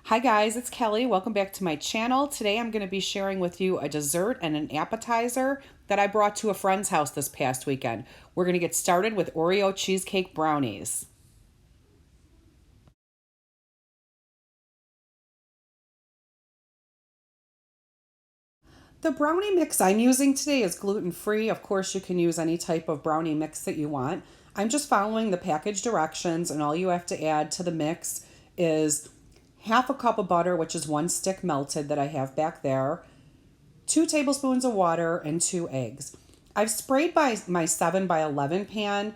Hi guys, it's Kelly. Welcome back to my channel. Today I'm going to be sharing with you a dessert and an appetizer that I brought to a friend's house this past weekend. We're going to get started with Oreo cheesecake brownies. The brownie mix I'm using today is gluten-free. Of course, you can use any type of brownie mix that you want. I'm just following the package directions, and all you have to add to the mix is half a cup of butter, which is one stick melted that I have back there, 2 tablespoons of water, and 2 eggs. I've sprayed my 7 by 11 pan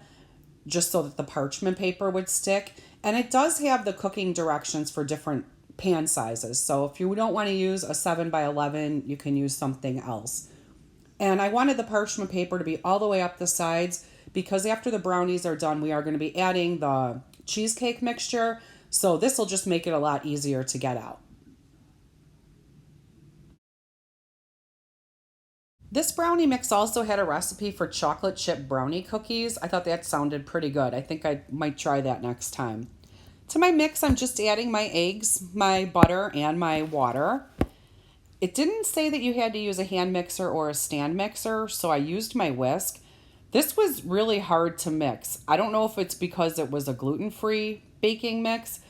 just so that the parchment paper would stick. And it does have the cooking directions for different pan sizes. So if you don't want to use a 7 by 11, you can use something else. And I wanted the parchment paper to be all the way up the sides because after the brownies are done, we are going to be adding the cheesecake mixture. So this will just make it a lot easier to get out. This brownie mix also had a recipe for chocolate chip brownie cookies. I thought that sounded pretty good. I think I might try that next time. To my mix, I'm just adding my eggs, my butter, and my water. It didn't say that you had to use a hand mixer or a stand mixer, so I used my whisk. This was really hard to mix. I don't know if it's because it was a gluten-free baking mix.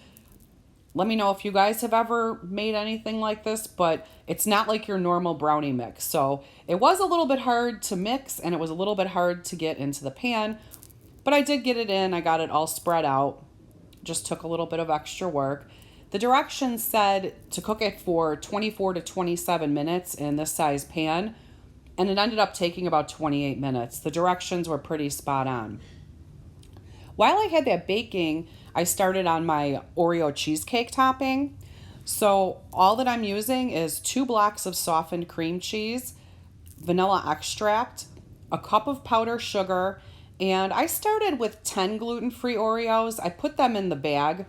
Let me know if you guys have ever made anything like this, but it's not like your normal brownie mix. So it was a little bit hard to mix and it was a little bit hard to get into the pan, but I did get it in. I got it all spread out. Just took a little bit of extra work. The directions said to cook it for 24 to 27 minutes in this size pan, and it ended up taking about 28 minutes. The directions were pretty spot on. While I had that baking, I started on my Oreo cheesecake topping. So all that I'm using is 2 blocks of softened cream cheese, vanilla extract, a cup of powdered sugar, and I started with 10 gluten-free Oreos. I put them in the bag.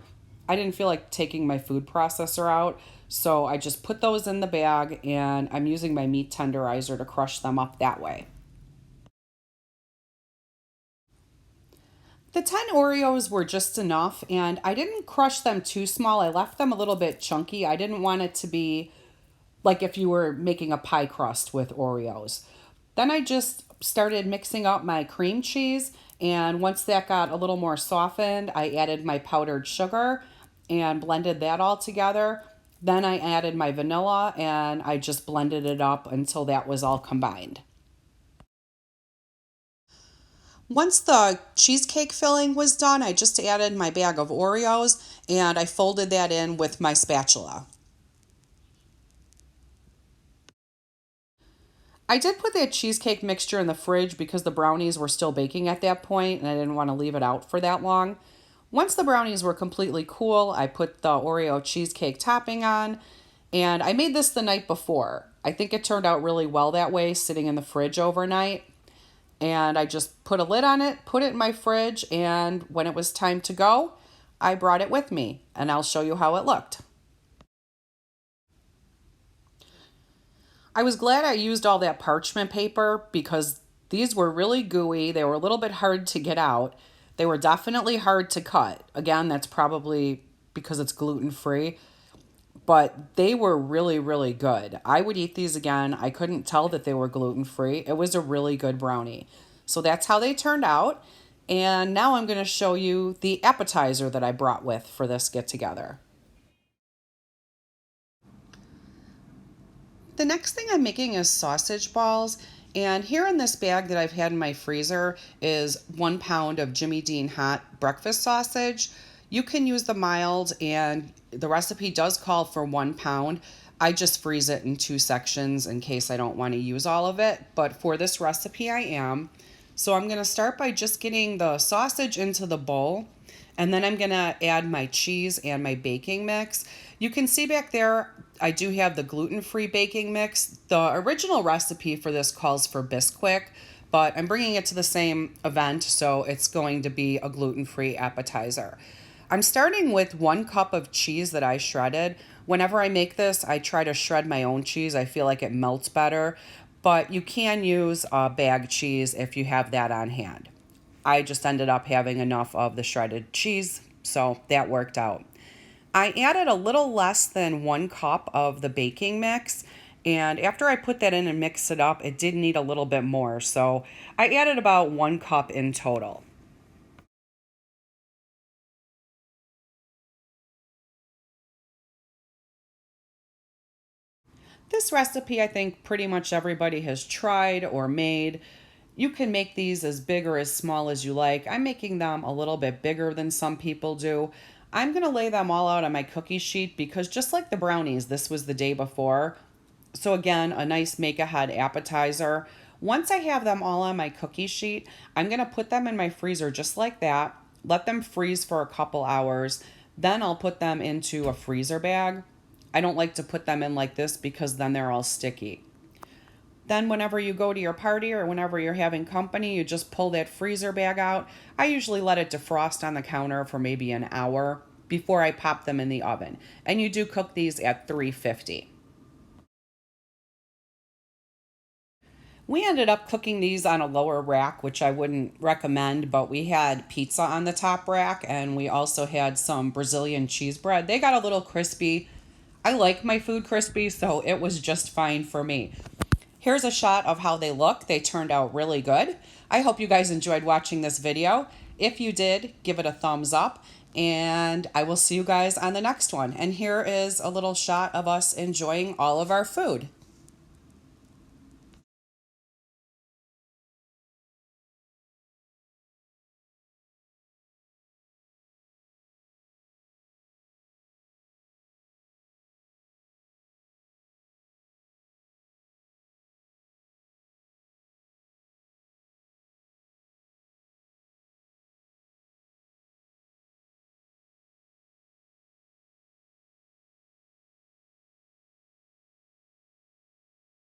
I didn't feel like taking my food processor out, so I just put those in the bag and I'm using my meat tenderizer to crush them up that way. The 10 Oreos were just enough, and I didn't crush them too small. I left them a little bit chunky. I didn't want it to be like if you were making a pie crust with Oreos. Then I just started mixing up my cream cheese, and once that got a little more softened, I added my powdered sugar and blended that all together. Then I added my vanilla and I just blended it up until that was all combined. Once the cheesecake filling was done, I just added my bag of Oreos and I folded that in with my spatula. I did put that cheesecake mixture in the fridge because the brownies were still baking at that point and I didn't want to leave it out for that long. Once the brownies were completely cool, I put the Oreo cheesecake topping on, and I made this the night before. I think it turned out really well that way, sitting in the fridge overnight. And I just put a lid on it, put it in my fridge, and when it was time to go, I brought it with me, and I'll show you how it looked. I was glad I used all that parchment paper because these were really gooey. They were a little bit hard to get out. They were definitely hard to cut. Again, that's probably because it's gluten-free, but they were really, really good. I would eat these again. I couldn't tell that they were gluten-free. It was a really good brownie. So that's how they turned out. And now I'm going to show you the appetizer that I brought with for this get-together. The next thing I'm making is sausage balls. And here in this bag that I've had in my freezer is 1 pound of Jimmy Dean hot breakfast sausage. You can use the mild, and the recipe does call for 1 pound. I just freeze it in 2 sections in case I don't want to use all of it. But for this recipe, I am. So I'm going to start by just getting the sausage into the bowl. And then I'm going to add my cheese and my baking mix. You can see back there, I do have the gluten-free baking mix. The original recipe for this calls for Bisquick, but I'm bringing it to the same event, so it's going to be a gluten-free appetizer. I'm starting with 1 cup of cheese that I shredded. Whenever I make this, I try to shred my own cheese. I feel like it melts better, but you can use bag cheese if you have that on hand. I just ended up having enough of the shredded cheese, so that worked out. I added a little less than 1 cup of the baking mix. And after I put that in and mixed it up, it did need a little bit more. So I added about 1 cup in total. This recipe, I think pretty much everybody has tried or made. You can make these as big or as small as you like. I'm making them a little bit bigger than some people do. I'm going to lay them all out on my cookie sheet because just like the brownies, this was the day before. So again, a nice make ahead appetizer. Once I have them all on my cookie sheet, I'm going to put them in my freezer just like that. Let them freeze for a couple hours. Then I'll put them into a freezer bag. I don't like to put them in like this because then they're all sticky. Then whenever you go to your party or whenever you're having company, you just pull that freezer bag out. I usually let it defrost on the counter for maybe an hour before I pop them in the oven. And you do cook these at 350. We ended up cooking these on a lower rack, which I wouldn't recommend, but we had pizza on the top rack and we also had some Brazilian cheese bread. They got a little crispy. I like my food crispy, so it was just fine for me. Here's a shot of how they look. They turned out really good. I hope you guys enjoyed watching this video. If you did, give it a thumbs up, and I will see you guys on the next one. And here is a little shot of us enjoying all of our food.